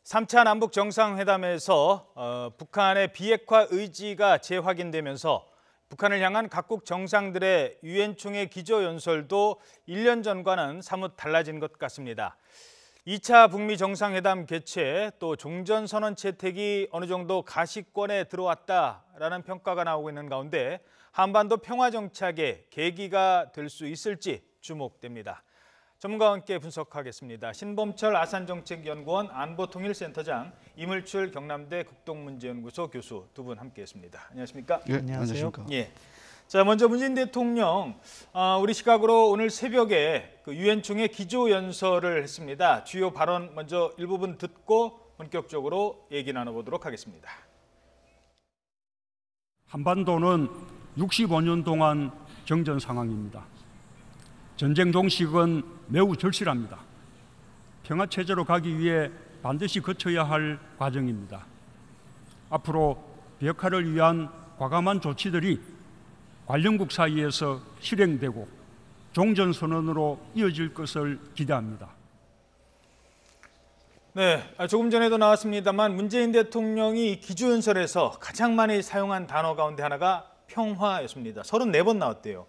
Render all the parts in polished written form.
3차 남북 정상회담에서 북한의 비핵화 의지가 재확인되면서 북한을 향한 각국 정상들의 유엔 총회 기조연설도 1년 전과는 사뭇 달라진 것 같습니다. 2차 북미 정상회담 개최 또 종전선언 채택이 어느 정도 가시권에 들어왔다라는 평가가 나오고 있는 가운데 한반도 평화정착의 계기가 될 수 있을지 주목됩니다. 전문가와 함께 분석하겠습니다. 신범철 아산정책연구원 안보통일센터장, 이물출 경남대 국동문제연구소 교수 두 분 함께했습니다. 안녕하십니까? 예, 안녕하십니까? 예. 자, 먼저 문재인 대통령 우리 시각으로 오늘 새벽에 유엔 총회 기조연설을 했습니다. 주요 발언 먼저 일부분 듣고 본격적으로 얘기 나눠보도록 하겠습니다. 한반도는 65년 동안 정전 상황입니다. 전쟁 종식은 매우 절실합니다. 평화체제로 가기 위해 반드시 거쳐야 할 과정입니다. 앞으로 비핵화를 위한 과감한 조치들이 관련국 사이에서 실행되고 종전선언으로 이어질 것을 기대합니다. 네, 조금 전에도 나왔습니다만 문재인 대통령이 기조연설에서 가장 많이 사용한 단어 가운데 하나가 평화였습니다. 34번 나왔대요.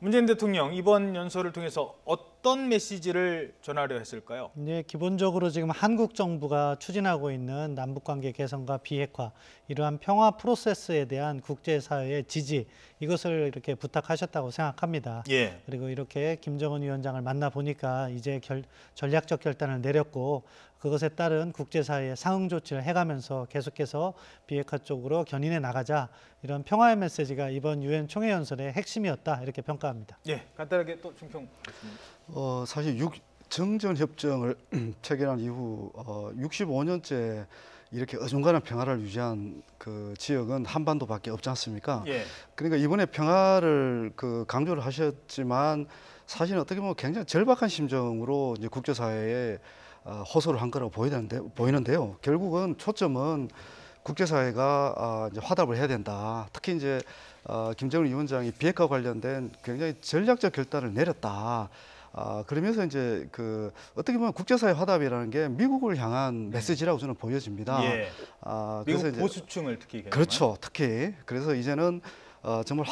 문재인 대통령 이번 연설을 통해서 어떤 메시지를 전하려 했을까요? 네, 기본적으로 지금 한국 정부가 추진하고 있는 남북관계 개선과 비핵화, 이러한 평화 프로세스에 대한 국제사회의 지지, 이것을 이렇게 부탁하셨다고 생각합니다. 예. 그리고 이렇게 김정은 위원장을 만나 보니까 이제 전략적 결단을 내렸고 그것에 따른 국제사회의 상응 조치를 해가면서 계속해서 비핵화 쪽으로 견인해 나가자, 이런 평화의 메시지가 이번 유엔 총회 연설의 핵심이었다, 이렇게 평가합니다. 예, 간단하게 또 중평하겠습니다. 사실 정전협정을 체결한 이후 65년째 이렇게 어중간한 평화를 유지한 그 지역은 한반도밖에 없지 않습니까? 예. 그러니까 이번에 평화를 강조를 하셨지만 사실 어떻게 보면 굉장히 절박한 심정으로 이제 국제사회에 호소를 한 거라고 보이는데요. 결국은 초점은 국제사회가 이제 화답을 해야 된다. 특히 이제 김정은 위원장이 비핵화 관련된 굉장히 전략적 결단을 내렸다. 그러면서 이제 어떻게 보면 국제사회 화답이라는 게 미국을 향한 메시지라고 저는 보여집니다. 예. 미국 보수층을 특히 그렇죠, 특히 그래서 이제는 정말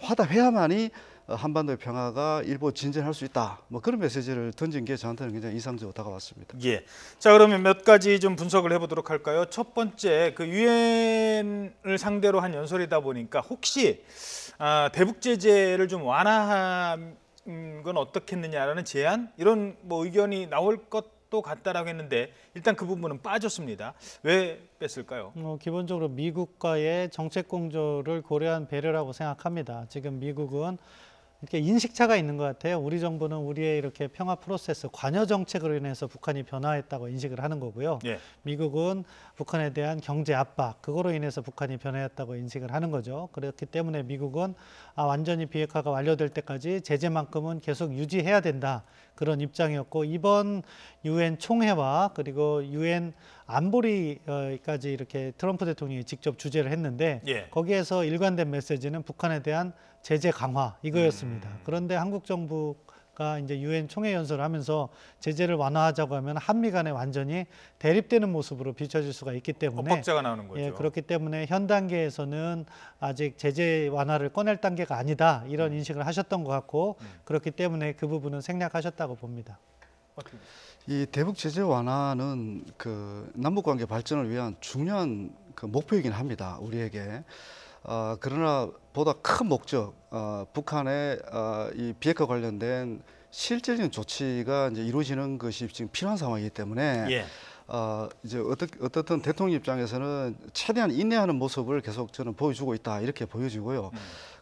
화답해야만이 한반도의 평화가 일부 진전할 수 있다. 뭐 그런 메시지를 던진 게 저한테는 굉장히 인상적으로 다가왔습니다. 예. 자, 그러면 몇 가지 좀 분석을 해보도록 할까요? 첫 번째, 유엔을 상대로 한 연설이다 보니까 혹시 대북 제재를 좀 완화한 건 어떻겠느냐라는 제안, 이런 뭐 의견이 나올 것도 같다라고 했는데 일단 그 부분은 빠졌습니다. 왜 뺐을까요? 기본적으로 미국과의 정책 공조를 고려한 배려라고 생각합니다. 지금 미국은 이렇게 인식차가 있는 것 같아요. 우리 정부는 우리의 이렇게 평화 프로세스, 관여 정책으로 인해서 북한이 변화했다고 인식을 하는 거고요. 예. 미국은 북한에 대한 경제 압박, 그거로 인해서 북한이 변화했다고 인식을 하는 거죠. 그렇기 때문에 미국은 완전히 비핵화가 완료될 때까지 제재만큼은 계속 유지해야 된다, 그런 입장이었고, 이번 유엔 총회와 그리고 유엔 안보리까지 이렇게 트럼프 대통령이 직접 주재를 했는데 예. 거기에서 일관된 메시지는 북한에 대한 제재 강화, 이거였습니다. 그런데 한국 정부가 이제 유엔 총회 연설을 하면서 제재를 완화하자고 하면 한미 간에 완전히 대립되는 모습으로 비춰질 수가 있기 때문에 엇박자가 나오는 거죠. 예, 그렇기 때문에 현 단계에서는 아직 제재 완화를 꺼낼 단계가 아니다, 이런 인식을 하셨던 것 같고, 그렇기 때문에 그 부분은 생략하셨다고 봅니다. 이 대북 제재 완화는 남북관계 발전을 위한 중요한 목표이긴 합니다, 우리에게. 그러나 보다 큰 목적, 북한의 이 비핵화 관련된 실질적인 조치가 이제 이루어지는 것이 지금 필요한 상황이기 때문에 예. 이제 어떻든 대통령 입장에서는 최대한 인내하는 모습을 계속 저는 보여주고 있다, 이렇게 보여지고요.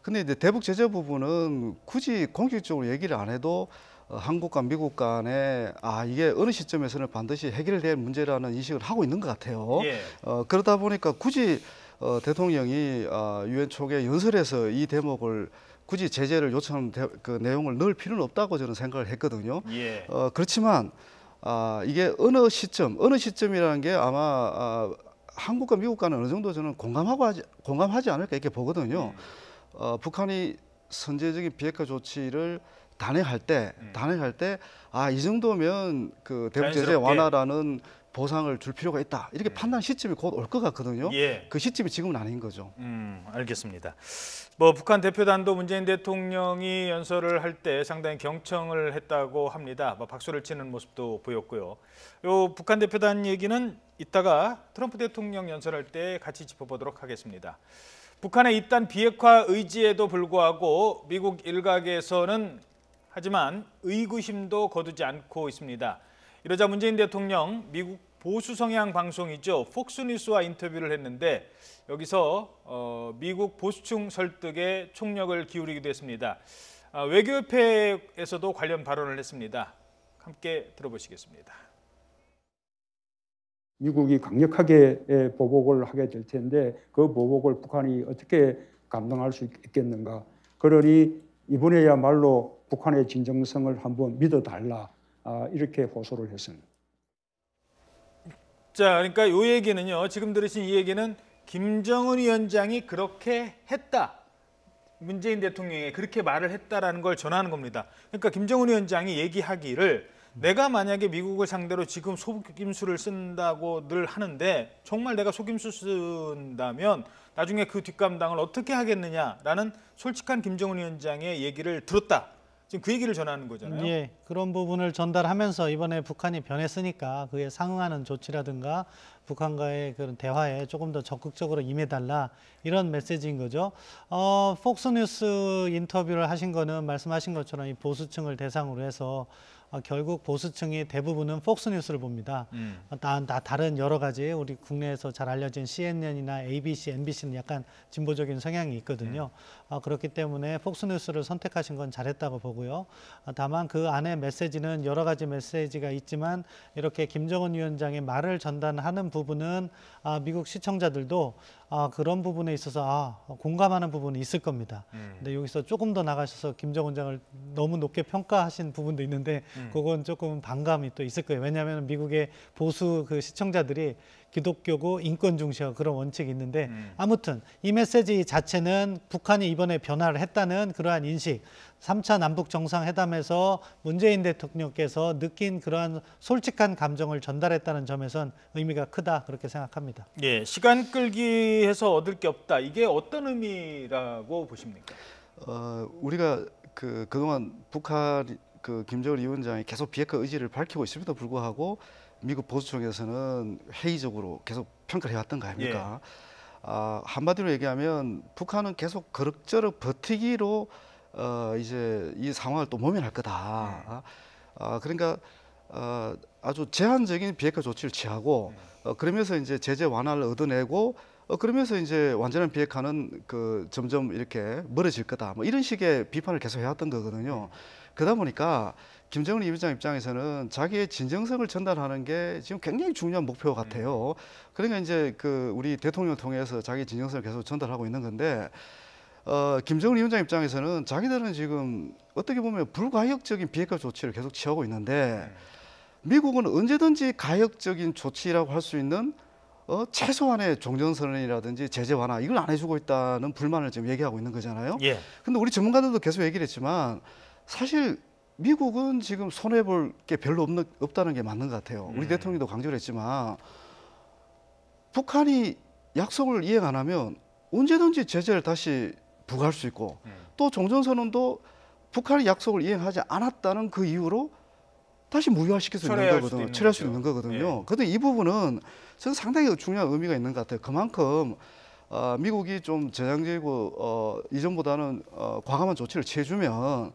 근데 이제 대북 제재 부분은 굳이 공식적으로 얘기를 안 해도 한국과 미국 간에 이게 어느 시점에서는 반드시 해결될 문제라는 인식을 하고 있는 것 같아요. 예. 그러다 보니까 굳이 대통령이 유엔 총회 연설에서 이 대목을 굳이 제재를 요청하는 그 내용을 넣을 필요는 없다고 저는 생각을 했거든요. 예. 그렇지만 이게 어느 시점이라는 게 아마 한국과 미국 간은 어느 정도 저는 공감하지 않을까, 이렇게 보거든요. 북한이 선제적인 비핵화 조치를 단행할 때 이 정도면 대북 제재 완화라는 보상을 줄 필요가 있다. 이렇게 판단 시점이 곧 올 것 같거든요. 예. 그 시점이 지금은 아닌 거죠. 알겠습니다. 뭐 북한 대표단도 문재인 대통령이 연설을 할 때 상당히 경청을 했다고 합니다. 뭐 박수를 치는 모습도 보였고요. 요 북한 대표단 얘기는 이따가 트럼프 대통령 연설할 때 같이 짚어보도록 하겠습니다. 북한의 잇단 비핵화 의지에도 불구하고 미국 일각에서는 하지만 의구심도 거두지 않고 있습니다. 이러자 문재인 대통령 미국 보수 성향 방송이죠. 폭스뉴스와 인터뷰를 했는데 여기서 미국 보수층 설득에 총력을 기울이기도 했습니다. 외교협회에서도 관련 발언을 했습니다. 함께 들어보시겠습니다. 미국이 강력하게 보복을 하게 될 텐데 그 보복을 북한이 어떻게 감당할 수 있겠는가. 그러니 이번에야말로 북한의 진정성을 한번 믿어달라. 이렇게 호소를 했습니다. 자, 그러니까 이 얘기는요. 지금 들으신 이 얘기는 김정은 위원장이 그렇게 했다. 문재인 대통령이 그렇게 말을 했다라는 걸 전하는 겁니다. 그러니까 김정은 위원장이 얘기하기를 내가 만약에 미국을 상대로 지금 속임수를 쓴다고 늘 하는데 정말 내가 속임수 쓴다면 나중에 그 뒷감당을 어떻게 하겠느냐라는 솔직한 김정은 위원장의 얘기를 들었다. 지금 그 얘기를 전하는 거잖아요. 예, 그런 부분을 전달하면서 이번에 북한이 변했으니까 그에 상응하는 조치라든가 북한과의 그런 대화에 조금 더 적극적으로 임해달라 이런 메시지인 거죠. 폭스뉴스 인터뷰를 하신 거는 말씀하신 것처럼 이 보수층을 대상으로 해서 결국 보수층이 대부분은 폭스뉴스를 봅니다. 다른 여러 가지 우리 국내에서 잘 알려진 CNN이나 ABC, MBC는 약간 진보적인 성향이 있거든요. 그렇기 때문에 폭스뉴스를 선택하신 건 잘했다고 보고요. 다만 그 안에 메시지는 여러 가지 메시지가 있지만 이렇게 김정은 위원장의 말을 전달하는 부분은 미국 시청자들도 그런 부분에 있어서 공감하는 부분이 있을 겁니다. 근데 여기서 조금 더 나가셔서 김정은 장을 너무 높게 평가하신 부분도 있는데 그건 조금 반감이 또 있을 거예요. 왜냐하면 미국의 보수 그 시청자들이 기독교고 인권 중시하고 그런 원칙이 있는데 아무튼 이 메시지 자체는 북한이 이번에 변화를 했다는 그러한 인식, 3차 남북 정상회담에서 문재인 대통령께서 느낀 그러한 솔직한 감정을 전달했다는 점에선 의미가 크다 그렇게 생각합니다. 예, 시간 끌기 해서 얻을 게 없다. 이게 어떤 의미라고 보십니까? 우리가 그동안 북한 김정은 위원장이 계속 비핵화 의지를 밝히고 있음에도 불구하고 미국 보수층에서는 회의적으로 계속 평가를 해왔던 거 아닙니까? 한마디로 얘기하면 북한은 계속 그럭저럭 버티기로 이제 이 상황을 또 모면할 거다. 그러니까 아주 제한적인 비핵화 조치를 취하고 그러면서 이제 제재 완화를 얻어내고 그러면서 이제 완전한 비핵화는 점점 이렇게 멀어질 거다. 뭐 이런 식의 비판을 계속 해왔던 거거든요. 그러다 보니까 김정은 위원장 입장에서는 자기의 진정성을 전달하는 게 지금 굉장히 중요한 목표 같아요. 그러니까 이제 우리 대통령을 통해서 자기 진정성을 계속 전달하고 있는 건데 김정은 위원장 입장에서는 자기들은 지금 어떻게 보면 불가역적인 비핵화 조치를 계속 취하고 있는데 미국은 언제든지 가역적인 조치라고 할 수 있는 최소한의 종전선언이라든지 제재 완화 이걸 안 해주고 있다는 불만을 지금 얘기하고 있는 거잖아요. 예. 근데 우리 전문가들도 계속 얘기를 했지만 사실 미국은 지금 손해볼 게 별로 없다는 게 맞는 것 같아요. 우리 대통령도 강조를 했지만 북한이 약속을 이행 안 하면 언제든지 제재를 다시 부과할 수 있고 또 종전선언도 북한이 약속을 이행하지 않았다는 그 이유로 다시 무효화시킬 수 있는 거거든요. 철회할 수 있는 거거든요. 그런데 이 부분은 저는 상당히 중요한 의미가 있는 것 같아요. 그만큼 미국이 좀 저장적이고 이전보다는 과감한 조치를 취해주면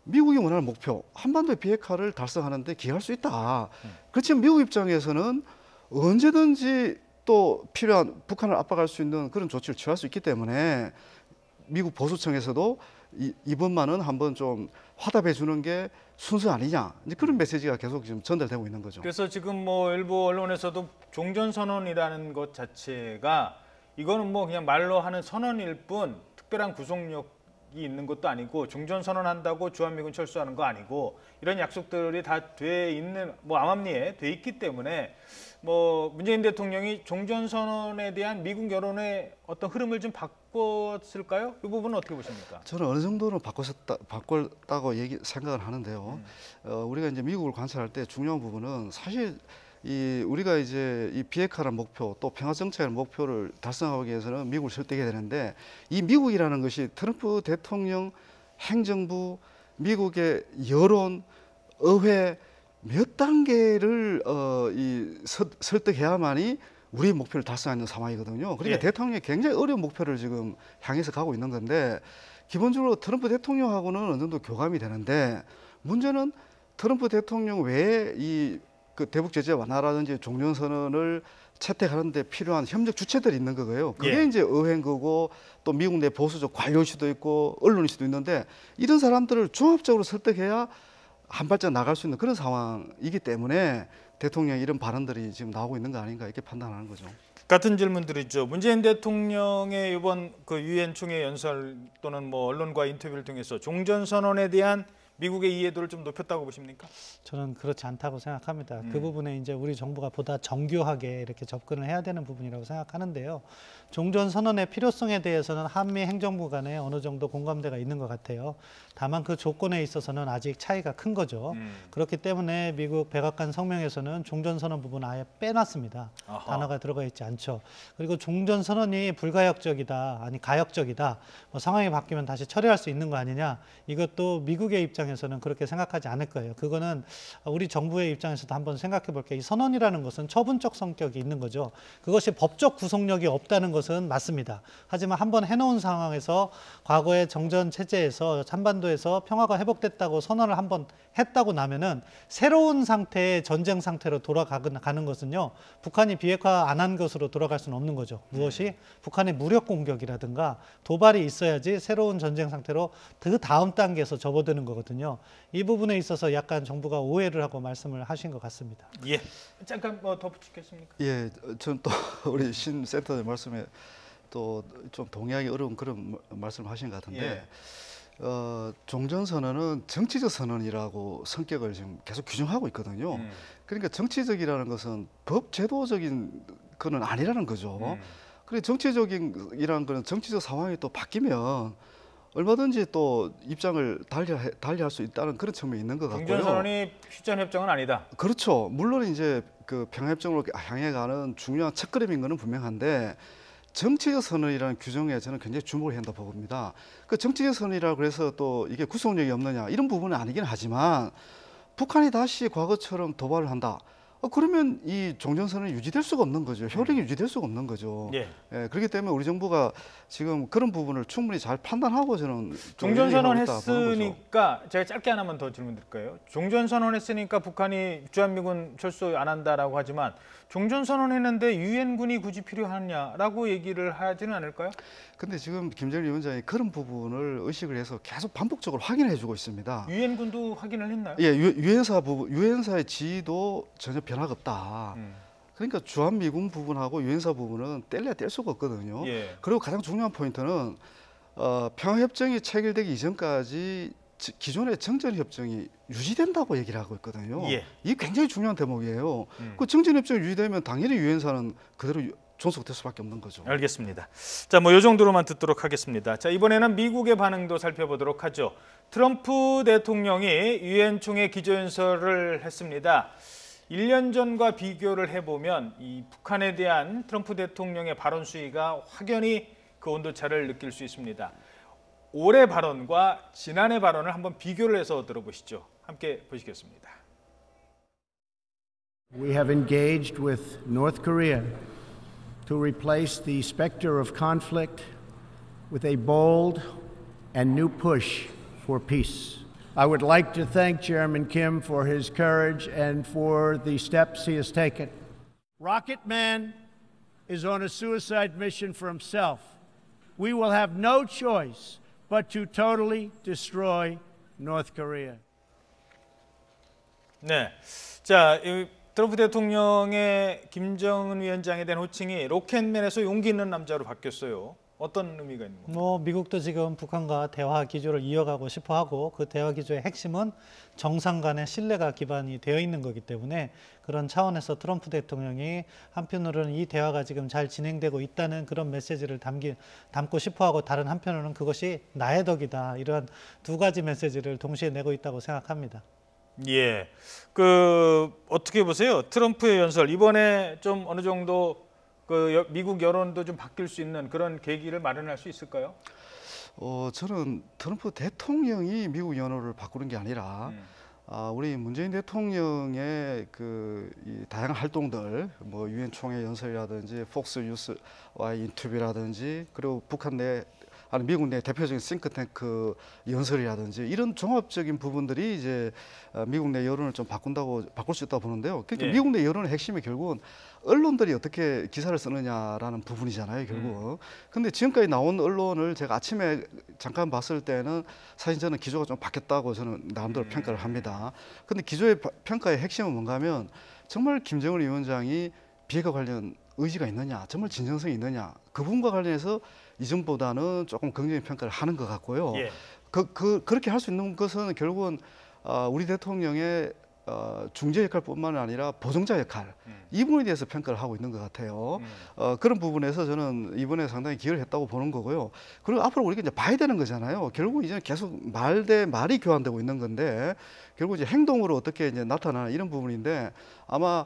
미국이 원하는 목표 한반도의 비핵화를 달성하는 데 기여할 수 있다. 그렇지만 미국 입장에서는 언제든지 또 필요한 북한을 압박할 수 있는 그런 조치를 취할 수 있기 때문에 미국 보수층에서도 이번만은 한번 좀 화답해 주는 게 순서 아니냐 이제 그런 메시지가 계속 지금 전달되고 있는 거죠. 그래서 지금 뭐 일부 언론에서도 종전선언이라는 것 자체가 이거는 뭐 그냥 말로 하는 선언일 뿐 특별한 구속력이 있는 것도 아니고 종전선언한다고 주한미군 철수하는 거 아니고 이런 약속들이 다 돼 있는 뭐 암암리에 돼 있기 때문에 뭐 문재인 대통령이 종전선언에 대한 미국 여론의 어떤 흐름을 좀 바꿨을까요? 이 부분은 어떻게 보십니까? 저는 어느 정도는 바꿨다고 생각을 하는데요. 우리가 이제 미국을 관찰할 때 중요한 부분은 사실 우리가 이제 이 비핵화라는 목표 또 평화 정책의 목표를 달성하기 위해서는 미국을 설득해야 되는데 이 미국이라는 것이 트럼프 대통령, 행정부, 미국의 여론, 의회 몇 단계를 설득해야만이 우리의 목표를 달성하는 상황이거든요. 그러니까 예. 대통령이 굉장히 어려운 목표를 지금 향해서 가고 있는 건데 기본적으로 트럼프 대통령하고는 어느 정도 교감이 되는데 문제는 트럼프 대통령 외에 그 대북 제재 완화라든지 종전선언을 채택하는 데 필요한 협력 주체들이 있는 거고요. 그게 예. 이제 의회인 거고 또 미국 내 보수적 관료일 수도 있고 언론일 수도 있는데 이런 사람들을 종합적으로 설득해야 한 발짝 나갈 수 있는 그런 상황이기 때문에 대통령의 이런 발언들이 지금 나오고 있는 거 아닌가 이렇게 판단하는 거죠. 같은 질문들이죠. 문재인 대통령의 이번 그 유엔 총회 연설 또는 뭐 언론과 인터뷰를 통해서 종전 선언에 대한 미국의 이해도를 좀 높였다고 보십니까? 저는 그렇지 않다고 생각합니다. 그 부분에 이제 우리 정부가 보다 정교하게 이렇게 접근을 해야 되는 부분이라고 생각하는데요. 종전 선언의 필요성에 대해서는 한미 행정부 간에 어느 정도 공감대가 있는 것 같아요. 다만 그 조건에 있어서는 아직 차이가 큰 거죠. 그렇기 때문에 미국 백악관 성명에서는 종전 선언 부분 아예 빼놨습니다. 아하. 단어가 들어가 있지 않죠. 그리고 종전 선언이 불가역적이다, 아니 가역적이다, 뭐 상황이 바뀌면 다시 처리할 수 있는 거 아니냐, 이것도 미국의 입장에서는 그렇게 생각하지 않을 거예요. 그거는 우리 정부의 입장에서도 한번 생각해 볼게요. 이 선언이라는 것은 처분적 성격이 있는 거죠. 그것이 법적 구속력이 없다는 것은 맞습니다. 하지만 한번 해놓은 상황에서 과거의 정전 체제에서 한반도에서 평화가 회복됐다고 선언을 한번 했다고 나면은 새로운 상태의 전쟁 상태로 돌아가는 것은요, 북한이 비핵화 안 한 것으로 돌아갈 수는 없는 거죠. 무엇이? 북한의 무력 공격이라든가 도발이 있어야지 새로운 전쟁 상태로 그 다음 단계에서 접어드는 거거든요. 이 부분에 있어서 약간 정부가 오해를 하고 말씀을 하신 것 같습니다. 예. 잠깐 뭐 덧붙이겠습니까? 예, 저는 또 우리 신 센터의 말씀에 또 좀 동의하기 어려운 그런 말씀을 하신 것 같은데 예. 종전선언은 정치적 선언이라고 성격을 지금 계속 규정하고 있거든요. 그러니까 정치적이라는 것은 법 제도적인 거는 아니라는 거죠. 그리고 정치적인이라는 거는 정치적 상황이 또 바뀌면 얼마든지 또 입장을 달리할 수 있다는 그런 측면이 있는 것 같고요. 종전선언이 휴전협정은 아니다. 그렇죠. 물론 이제 그 평화협정으로 향해 가는 중요한 첫걸음인 것은 분명한데 정치적 선언이라는 규정에 저는 굉장히 주목을 해야 한다고 봅니다. 그 정치적 선언이라고 해서 또 이게 구속력이 없느냐 이런 부분은 아니긴 하지만 북한이 다시 과거처럼 도발을 한다. 그러면 이 종전선언이 유지될 수가 없는 거죠. 효력이 유지될 수가 없는 거죠. 예. 예, 그렇기 때문에 우리 정부가 지금 그런 부분을 충분히 잘 판단하고 저는 종전선언 얘기하고 있다 보는 거죠. 했으니까 제가 짧게 하나만 더 질문 드릴까요? 종전선언 했으니까 북한이 주한미군 철수 안 한다라고 하지만 종전선언 했는데 유엔군이 굳이 필요하냐라고 얘기를 하지는 않을까요? 근데 지금 김정일 위원장이 그런 부분을 의식을 해서 계속 반복적으로 확인해 주고 있습니다. 유엔군도 확인을 했나요? 예, 유엔사의 지위도 전혀 변화가 없다. 그러니까 주한미군 부분하고 유엔사 부분은 뗄래야 뗄 수가 없거든요. 예. 그리고 가장 중요한 포인트는 평화협정이 체결되기 이전까지 기존의 정전협정이 유지된다고 얘기를 하고 있거든요. 예. 이게 굉장히 중요한 대목이에요. 그 정전협정이 유지되면 당연히 유엔사는 그대로 존속될 수밖에 없는 거죠. 알겠습니다. 자, 뭐 이 정도로만 듣도록 하겠습니다. 자, 이번에는 미국의 반응도 살펴보도록 하죠. 트럼프 대통령이 유엔 총회 기조연설을 했습니다. 1년 전과 비교를 해보면 이 북한에 대한 트럼프 대통령의 발언 수위가 확연히 그 온도차를 느낄 수 있습니다. 올해 발언과 지난해 발언을 한번 비교를 해서 들어보시죠. 함께 보시겠습니다. We have engaged with North Korea to replace the specter of conflict with a bold and new push for peace. I would like to thank Chairman Kim for his courage and for the steps he has taken. Rocket Man is on a suicide mission for himself. We will have no choice but to totally destroy North Korea. 네, 자, 트럼프 대통령의 김정은 위원장에 대한 호칭이 로켓맨에서 용기 있는 남자로 바뀌었어요. 어떤 의미가 있는 건가요? 뭐 미국도 지금 북한과 대화 기조를 이어가고 싶어하고 그 대화 기조의 핵심은 정상 간의 신뢰가 기반이 되어 있는 거기 때문에 그런 차원에서 트럼프 대통령이 한편으로는 이 대화가 지금 잘 진행되고 있다는 그런 메시지를 담고 싶어하고 다른 한편으로는 그것이 나의 덕이다 이런 두 가지 메시지를 동시에 내고 있다고 생각합니다. 예. 어떻게 보세요? 트럼프의 연설 이번에 좀 어느 정도 미국 여론도 좀 바뀔 수 있는 그런 계기를 마련할 수 있을까요? 저는 트럼프 대통령이 미국 여론을 바꾸는 게 아니라 우리 문재인 대통령의 이 다양한 활동들, 뭐 유엔 총회 연설이라든지 폭스 뉴스와의 인터뷰라든지 그리고 미국 내 대표적인 싱크탱크 연설이라든지 이런 종합적인 부분들이 이제 미국 내 여론을 좀 바꿀 수 있다고 보는데요. 그러니까 예. 미국 내 여론의 핵심이 결국은 언론들이 어떻게 기사를 쓰느냐라는 부분이잖아요, 결국. 근데 지금까지 나온 언론을 제가 아침에 잠깐 봤을 때는 사실 저는 기조가 좀 바뀌었다고 저는 나름대로 평가를 합니다. 근데 기조의 평가의 핵심은 뭔가 하면 정말 김정은 위원장이 비핵화 관련 의지가 있느냐, 정말 진정성이 있느냐, 그 부분과 관련해서 이전보다는 조금 긍정적인 평가를 하는 것 같고요. 예. 그렇게 할 수 있는 것은 결국은 우리 대통령의 중재 역할뿐만 아니라 보정자 역할, 이 부분에 대해서 평가를 하고 있는 것 같아요. 그런 부분에서 저는 이번에 상당히 기여를 했다고 보는 거고요. 그리고 앞으로 우리가 이제 봐야 되는 거잖아요. 결국 이제 계속 말 대 말이 교환되고 있는 건데 결국 이제 행동으로 어떻게 이제 나타나는 이런 부분인데 아마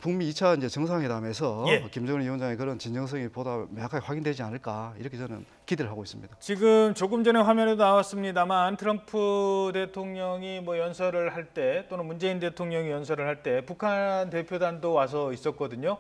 북미 2차 이제 정상회담에서 예. 김정은 위원장의 그런 진정성이 보다 명확하게 확인되지 않을까 이렇게 저는 기대를 하고 있습니다. 지금 조금 전에 화면에도 나왔습니다만 트럼프 대통령이 뭐 연설을 할 때 또는 문재인 대통령이 연설을 할 때 북한 대표단도 와서 있었거든요.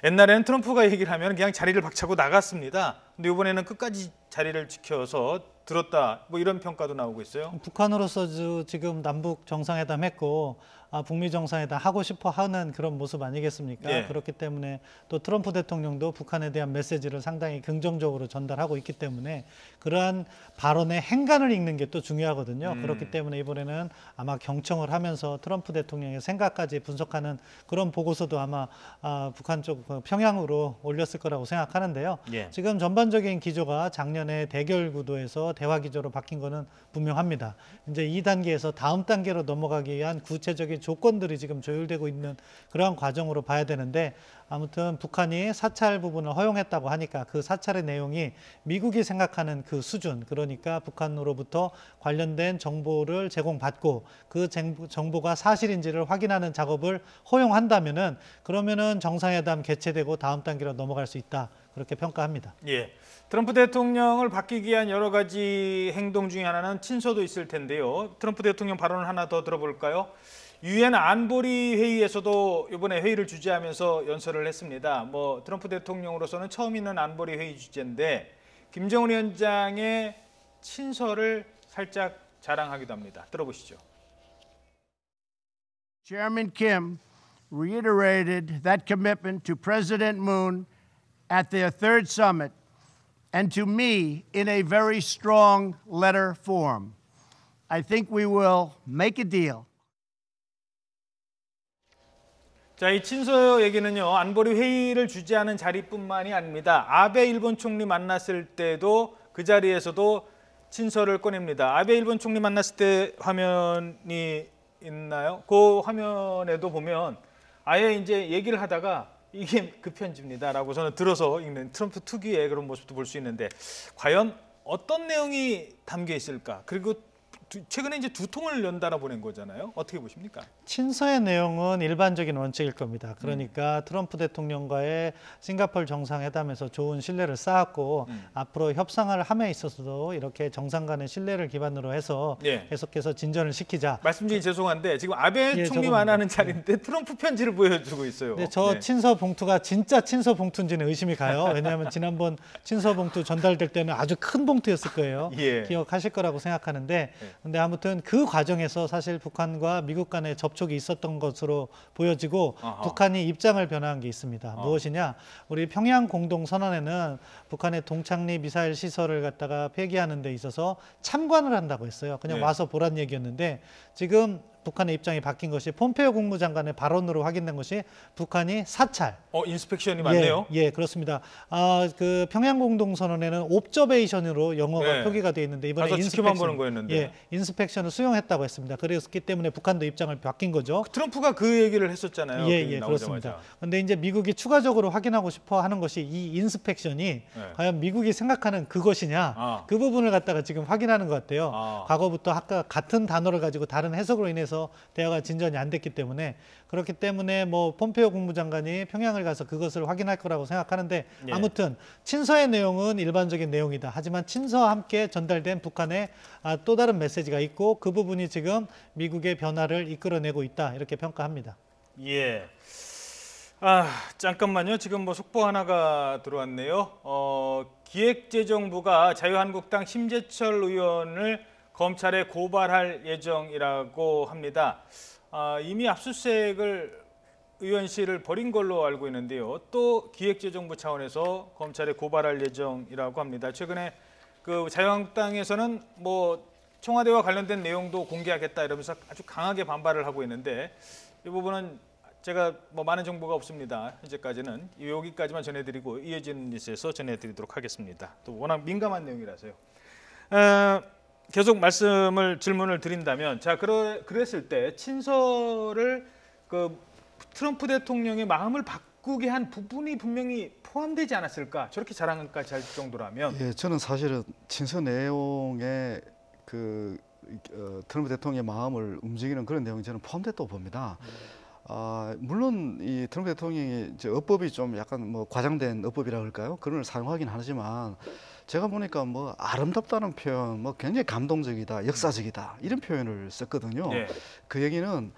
옛날에는 트럼프가 얘기를 하면 그냥 자리를 박차고 나갔습니다. 근데 이번에는 끝까지 자리를 지켜서 들었다. 뭐 이런 평가도 나오고 있어요. 북한으로서 지금 남북 정상회담 했고 북미 정상회담 하고 싶어 하는 그런 모습 아니겠습니까? 예. 그렇기 때문에 또 트럼프 대통령도 북한에 대한 메시지를 상당히 긍정적으로 전달하고 있기 때문에 그러한 발언의 행간을 읽는 게 또 중요하거든요. 그렇기 때문에 이번에는 아마 경청을 하면서 트럼프 대통령의 생각까지 분석하는 그런 보고서도 아마 북한 쪽 평양으로 올렸을 거라고 생각하는데요. 예. 지금 전반적인 기조가 작년에 대결 구도에서 대화 기조로 바뀐 거는 분명합니다. 이제 2단계에서 다음 단계로 넘어가기 위한 구체적인 조건들이 지금 조율되고 있는 그러한 과정으로 봐야 되는데 아무튼 북한이 사찰 부분을 허용했다고 하니까 그 사찰의 내용이 미국이 생각하는 그 수준, 그러니까 북한으로부터 관련된 정보를 제공받고 그 정보가 사실인지를 확인하는 작업을 허용한다면은 그러면은 정상회담 개최되고 다음 단계로 넘어갈 수 있다. 그렇게 평가합니다. 예. 트럼프 대통령을 바뀌기 위한 여러 가지 행동 중에 하나는 친서도 있을 텐데요. 트럼프 대통령 발언을 하나 더 들어볼까요? 유엔 안보리 회의에서도 이번에 회의를 주재하면서 연설을 했습니다. 뭐 트럼프 대통령으로서는 처음 있는 안보리 회의 주제인데 김정은 위원장의 친서를 살짝 자랑하기도 합니다. 들어보시죠. Chairman Kim reiterated that commitment to President Moon at their third summit and to me in a very strong letter form. I think we will make a deal. 자, 이 친서 얘기는요. 안보리 회의를 주재하는 자리뿐만이 아닙니다. 아베 일본 총리 만났을 때도 그 자리에서도 친서를 꺼냅니다. 아베 일본 총리 만났을 때 화면이 있나요? 그 화면에도 보면 아예 이제 얘기를 하다가 이게 그 편지입니다라고 저는 들어서 읽는 트럼프 특유의 그런 모습도 볼 수 있는데 과연 어떤 내용이 담겨 있을까? 그리고 최근에 이제 두 통을 연달아 보낸 거잖아요. 어떻게 보십니까? 친서의 내용은 일반적인 원칙일 겁니다. 그러니까 트럼프 대통령과의 싱가포르 정상회담에서 좋은 신뢰를 쌓았고 앞으로 협상을 함에 있어서도 이렇게 정상 간의 신뢰를 기반으로 해서 예. 계속해서 진전을 시키자. 말씀 중에 죄송한데 지금 아베 예, 총리 조금, 만나는 자리인데 트럼프 편지를 보여주고 있어요. 네, 저 네. 친서 봉투가 진짜 친서 봉투인지는 의심이 가요. 왜냐하면 지난번 친서 봉투 전달될 때는 아주 큰 봉투였을 거예요. 예. 기억하실 거라고 생각하는데 근데 아무튼 그 과정에서 사실 북한과 미국 간의 접촉이 있었던 것으로 보여지고 아하. 북한이 입장을 변화한 게 있습니다. 무엇이냐? 우리 평양 공동선언에는 북한의 동창리 미사일 시설을 갖다가 폐기하는 데 있어서 참관을 한다고 했어요. 그냥 네. 와서 보란 얘기였는데 지금 북한의 입장이 바뀐 것이 폼페이오 국무장관의 발언으로 확인된 것이 북한이 사찰. 인스펙션이 맞네요. 예, 그렇습니다. 그 평양 공동선언에는 옵저베이션으로 영어가 네. 표기가 되어 있는데 이번에 가서 지켜만 보는 거였는데. 예, 인스펙션을 수용했다고 했습니다. 그랬기 때문에 북한도 입장을 바뀐 거죠. 트럼프가 그 얘기를 했었잖아요. 예, 그 예, 나오자마자. 그렇습니다. 그런데 이제 미국이 추가적으로 확인하고 싶어 하는 것이 이 인스펙션이 과연 미국이 생각하는 그것이냐, 그 부분을 갖다가 지금 확인하는 것 같아요. 과거부터 아까 같은 단어를 가지고 다른 해석으로 인해서 대해서 대화가 진전이 안 됐기 때문에 그렇기 때문에 뭐 폼페이오 국무장관이 평양을 가서 그것을 확인할 거라고 생각하는데 예. 아무튼 친서의 내용은 일반적인 내용이다. 하지만 친서와 함께 전달된 북한의 또 다른 메시지가 있고 그 부분이 지금 미국의 변화를 이끌어내고 있다. 이렇게 평가합니다. 예. 잠깐만요. 지금 뭐 속보 하나가 들어왔네요. 기획재정부가 자유한국당 심재철 의원을 검찰에 고발할 예정이라고 합니다. 이미 압수수색을 의원실을 벌인 걸로 알고 있는데요. 또 기획재정부 차원에서 검찰에 고발할 예정이라고 합니다. 최근에 그 자유한국당에서는 뭐 청와대와 관련된 내용도 공개하겠다 이러면서 아주 강하게 반발을 하고 있는데 이 부분은 제가 뭐 많은 정보가 없습니다. 현재까지는 여기까지만 전해드리고 이어지는 뉴스에서 전해드리도록 하겠습니다. 또 워낙 민감한 내용이라서요. 계속 질문을 드린다면, 자 그랬을 때 친서를 그 트럼프 대통령의 마음을 바꾸게 한 부분이 분명히 포함되지 않았을까? 저렇게 자랑까지 할 정도라면. 예, 저는 사실은 친서 내용에 그 트럼프 대통령의 마음을 움직이는 그런 내용이 저는 포함됐다고 봅니다. 물론 이 트럼프 대통령이 이제 어법이 좀 약간 뭐 과장된 어법이라 할까요? 그런 걸 사용하긴 하지만 제가 보니까 뭐 아름답다는 표현, 뭐 굉장히 감동적이다, 역사적이다 이런 표현을 썼거든요. 네. 그 얘기는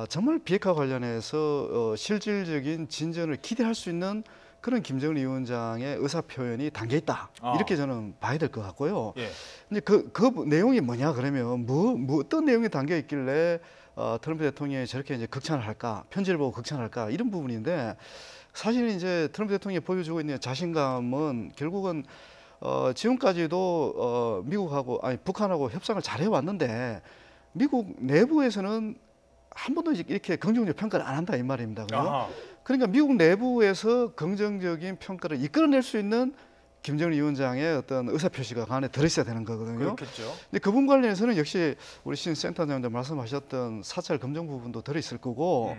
정말 비핵화 관련해서 실질적인 진전을 기대할 수 있는 그런 김정은 위원장의 의사 표현이 담겨 있다 이렇게 저는 봐야 될 것 같고요. 예. 근데 그 내용이 뭐냐 그러면 뭐 어떤 내용이 담겨 있길래 트럼프 대통령이 저렇게 이제 극찬을 할까, 편지를 보고 극찬을 할까 이런 부분인데 사실 이제 트럼프 대통령이 보여주고 있는 자신감은 결국은 지금까지도 북한하고 협상을 잘 해왔는데 미국 내부에서는 한 번도 이렇게 긍정적 평가를 안 한다 이 말입니다. 그러니까 미국 내부에서 긍정적인 평가를 이끌어낼 수 있는 김정은 위원장의 어떤 의사표시가 그 안에 들어있어야 되는 거거든요. 그렇겠죠. 근데 그 부분 관련해서는 역시 우리 신 센터장님도 말씀하셨던 사찰 검증 부분도 들어있을 거고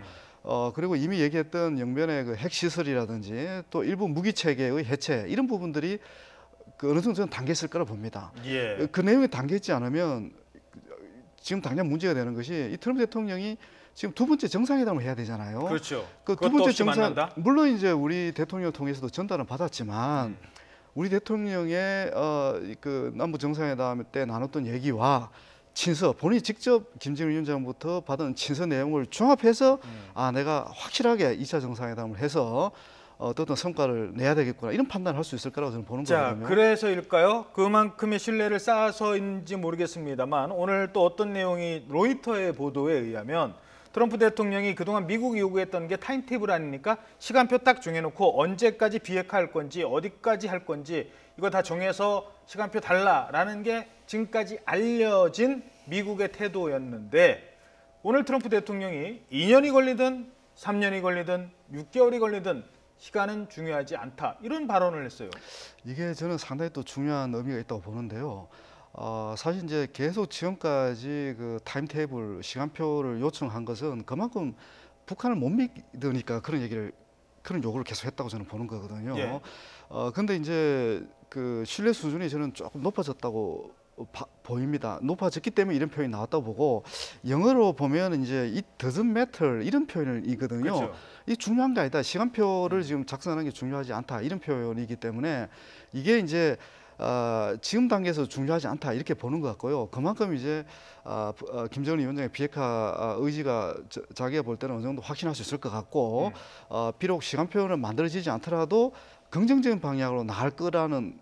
그리고 이미 얘기했던 영변의 그 핵시설이라든지 또 일부 무기 체계의 해체 이런 부분들이 그 어느 정도 저는 담겨 있을 거라 봅니다. 예. 그 내용이 담겨 있지 않으면 지금 당장 문제가 되는 것이 이 트럼프 대통령이 지금 두 번째 정상회담을 해야 되잖아요. 그렇죠. 그 두 번째 정상 만난다? 물론 이제 우리 대통령을 통해서도 전달은 받았지만 우리 대통령의 그 남북 정상회담 때 나눴던 얘기와 친서 본인이 직접 김정은 위원장부터 받은 친서 내용을 종합해서 내가 확실하게 2차 정상회담을 해서 어떤 성과를 내야 되겠구나 이런 판단을 할 수 있을 거라고 저는 보는 거거든요. 그래서일까요? 그만큼의 신뢰를 쌓아서인지 모르겠습니다만 오늘 또 어떤 내용이 로이터의 보도에 의하면 트럼프 대통령이 그동안 미국이 요구했던 게 타임테이블 아닙니까? 시간표 딱 정해놓고 언제까지 비핵화할 건지 어디까지 할 건지 이거 다 정해서 시간표 달라라는 게 지금까지 알려진 미국의 태도였는데 오늘 트럼프 대통령이 2년이 걸리든 3년이 걸리든 6개월이 걸리든 시간은 중요하지 않다 이런 발언을 했어요. 이게 저는 상당히 또 중요한 의미가 있다고 보는데요. 사실 이제 계속 지금까지 그 타임테이블 시간표를 요청한 것은 그만큼 북한을 못 믿으니까 그런 요구를 계속 했다고 저는 보는 거거든요. 예. 근데 이제 그 신뢰 수준이 저는 조금 높아졌다고 보입니다. 높아졌기 때문에 이런 표현이 나왔다고 보고 영어로 보면 이제 it doesn't matter 이런 표현이거든요. 그렇죠. 이 중요한 게 아니다. 시간표를 지금 작성하는 게 중요하지 않다. 이런 표현이기 때문에 이게 이제 지금 단계에서 중요하지 않다 이렇게 보는 것 같고요. 그만큼 이제 김정은 위원장의 비핵화 의지가 자기가 볼 때는 어느 정도 확신할 수 있을 것 같고 비록 시간표는 만들어지지 않더라도 긍정적인 방향으로 나갈 거라는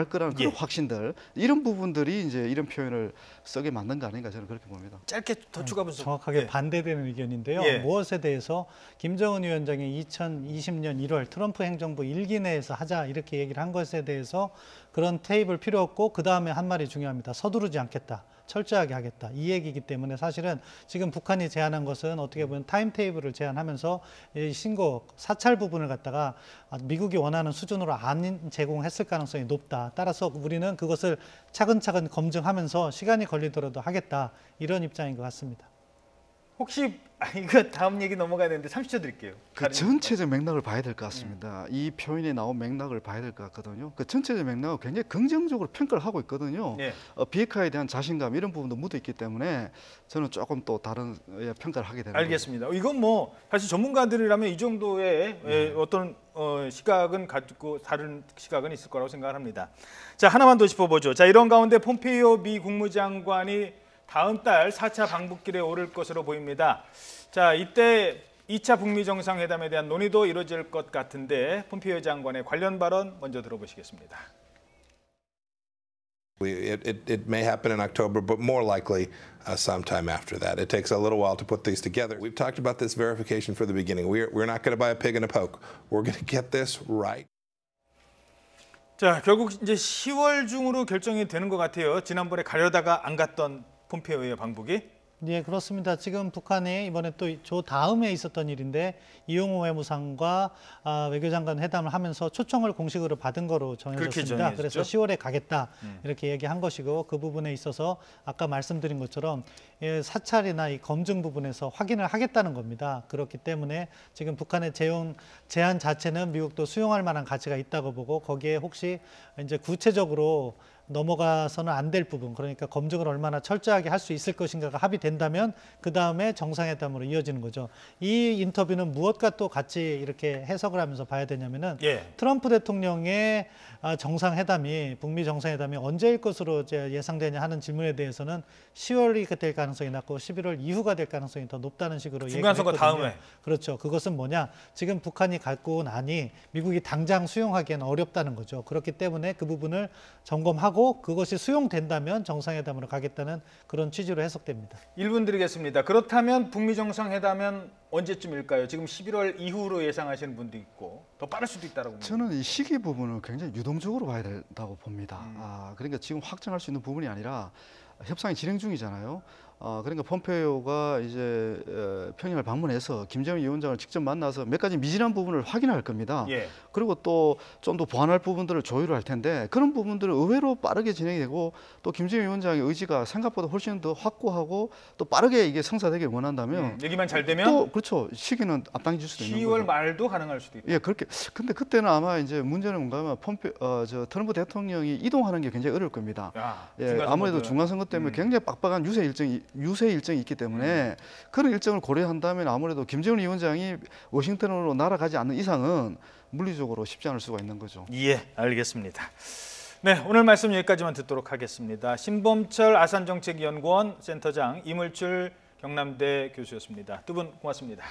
그런 확신들 이런 부분들이 이제 이런 표현을 쓰게 만든 거 아닌가 저는 그렇게 봅니다. 짧게 더 추가 분석. 정확하게 반대되는 의견인데요. 무엇에 대해서 김정은 위원장이 2020년 1월 트럼프 행정부 1기 내에서 하자 이렇게 얘기를 한 것에 대해서 그런 테이블 필요 없고 그 다음에 한 말이 중요합니다. 서두르지 않겠다. 철저하게 하겠다. 이 얘기이기 때문에 사실은 지금 북한이 제안한 것은 어떻게 보면 타임테이블을 제안하면서 이 신고 사찰 부분을 갖다가 미국이 원하는 수준으로 안 제공했을 가능성이 높다. 따라서 우리는 그것을 차근차근 검증하면서 시간이 걸리더라도 하겠다. 이런 입장인 것 같습니다. 혹시 이거 다음 얘기 넘어가야 되는데 30초 드릴게요. 그 전체적 맥락을 봐야 될 것 같습니다. 이 표현에 나온 맥락을 봐야 될 것 같거든요. 그 전체적 맥락을 굉장히 긍정적으로 평가를 하고 있거든요. 예. 비핵화에 대한 자신감 이런 부분도 묻어 있기 때문에 저는 조금 또 다른 평가를 하게 되는 알겠습니다. 이건 뭐 사실 전문가들이라면 이 정도의 어떤 시각은 가지고 다른 시각은 있을 거라고 생각합니다. 자, 하나만 더 짚어보죠. 자, 이런 가운데 폼페이오 미 국무장관이 다음 달 4차 방북길에 오를 것으로 보입니다. 자, 이때 2차 북미 정상회담에 대한 논의도 이루어질 것 같은데 폼페이오 장관의 관련 발언 먼저 들어보시겠습니다. It may happen in October, but more likely sometime after that. It takes a little while to put these together. We've talked about this verification from the beginning. We're not going to buy a pig in a poke. We're going to get this right. 자, 결국 이제 10월 중으로 결정이 되는 것 같아요. 지난번에 가려다가 안 갔던 폼페이오의 방북이. 예, 그렇습니다. 지금 북한이 이번에 또 저 다음에 있었던 일인데 이용호 외무상과 외교장관 회담을 하면서 초청을 공식으로 받은 거로 정해졌습니다. 그래서 10월에 가겠다 이렇게 얘기한 것이고 그 부분에 있어서 아까 말씀드린 것처럼 사찰이나 이 검증 부분에서 확인을 하겠다는 겁니다. 그렇기 때문에 지금 북한의 제안 자체는 미국도 수용할 만한 가치가 있다고 보고 거기에 혹시 이제 구체적으로 넘어가서는 안 될 부분, 그러니까 검증을 얼마나 철저하게 할 수 있을 것인가가 합의된다면 그 다음에 정상회담으로 이어지는 거죠. 이 인터뷰는 무엇과 또 같이 이렇게 해석을 하면서 봐야 되냐면은 트럼프 대통령의 정상회담이 북미 정상회담이 언제일 것으로 예상되냐 하는 질문에 대해서는 10월이 될 가능성이 낮고 11월 이후가 될 가능성이 더 높다는 식으로 중간선거 다음에. 그렇죠. 그것은 뭐냐? 지금 북한이 갖고 나니 미국이 당장 수용하기에는 어렵다는 거죠. 그렇기 때문에 그 부분을 점검하고 그것이 수용된다면 정상회담으로 가겠다는 그런 취지로 해석됩니다. 1분 드리겠습니다. 그렇다면 북미 정상회담은 언제쯤일까요? 지금 11월 이후로 예상하시는 분도 있고 더 빠를 수도 있다고 봅니다. 저는 이 시기 부분을 굉장히 유동적으로 봐야 된다고 봅니다. 그러니까 지금 확정할 수 있는 부분이 아니라 협상이 진행 중이잖아요. 그러니까 폼페이오가 이제 평양을 방문해서 김정은 위원장을 직접 만나서 몇 가지 미진한 부분을 확인할 겁니다. 그리고 또 좀 더 보완할 부분들을 조율을 할 텐데 그런 부분들은 의외로 빠르게 진행이 되고 또 김정은 위원장의 의지가 생각보다 훨씬 더 확고하고 또 빠르게 이게 성사되길 원한다면 얘기만 잘 되면 또 그렇죠. 시기는 앞당길 수도 있는 거죠. 10월 말도 가능할 수도 있다. 예, 그렇게. 근데 그때는 아마 이제 문제는 뭔가 하면 트럼프 대통령이 이동하는 게 굉장히 어려울 겁니다. 아무래도 중간선거 때문에 굉장히 빡빡한 유세 일정이 있기 때문에 그런 일정을 고려한다면 아무래도 김정은 위원장이 워싱턴으로 날아가지 않는 이상은 물리적으로 쉽지 않을 수가 있는 거죠. 예, 알겠습니다. 네, 오늘 말씀 여기까지만 듣도록 하겠습니다. 신범철 아산정책연구원 센터장, 이물출 경남대 교수였습니다. 두 분 고맙습니다.